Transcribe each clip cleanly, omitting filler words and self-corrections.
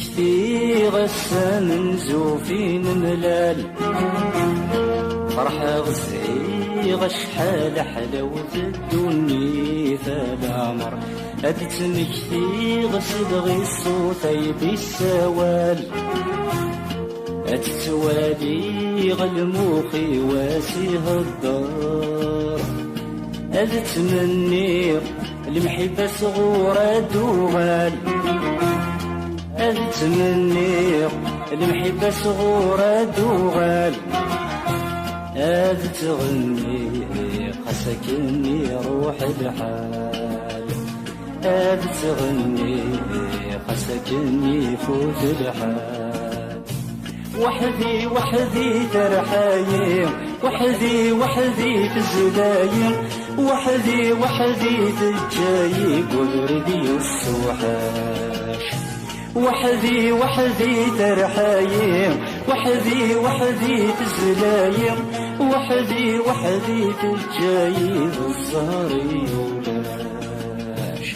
تمكتي غسان زوفين ملال فرحة غزعي غشحال حلاوة الدنيا فالعمر هادي تمكتي غصدغي الصوتي بالسوال هادي توالي غالموخي واسيها الدار هادي تمني المحبة صغورة دوغال هادي تمني المحبة صغورة دوغال هادي تغني قسكني روح الحال هادي تغني قسكني فوت الحال وحدي وحدي ترحايم وحدي وحدي في الزلايم وحدي وحدي تجاي قدردي السوحاش وحدي وحدي ترحايم وحدي وحدي في الزلايم وحدي وحدي تجاي الزهري ولاش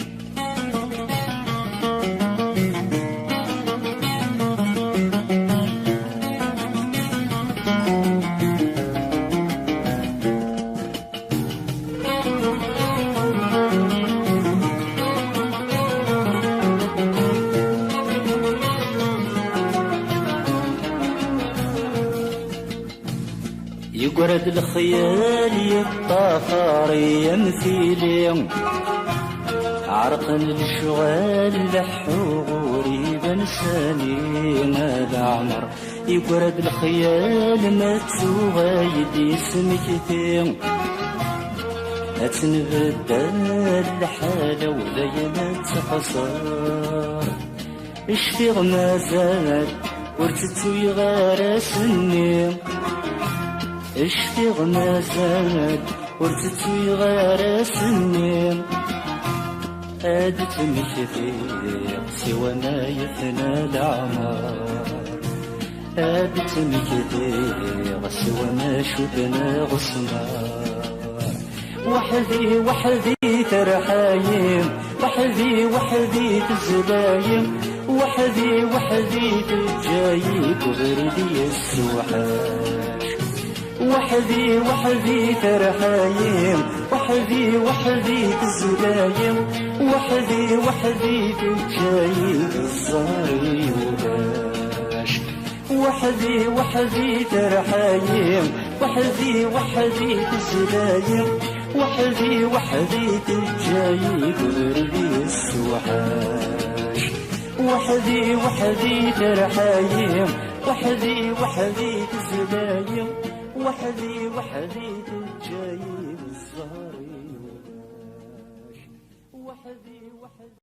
يقرد الخيال يطافر يمثيلي عرقا للشغال لحوري بنساني ما العمر يقرد الخيال ما تسوغايد سمكتي اتنبدل الحالة وذي ما تخسر اشفيغ ما زال ورتتو يغار سني اشفيغ ما زاد ورتتو يغار سنين هادي تمكثيق سوى ما يفنى العمر هادي تمكثيق سوى ما شبنا غصمار وحدي وحدي ترحايم وحدي وحدي تزلايم وحدي وحدي تجايب غردي السوحاش وحدي وحدي ترحايم وحدي وحدي تزلايم وحدي وحدي تجايب الزهري ولاش وحدي وحدي ترحايم وحدي وحدي تزلايم وحدي وحدي تجايب غردي السوحاش وحدي وحدي ترحايم وحدي وحدي تزلايم وحدي وحدي تجايب الزهري وحدي وحدي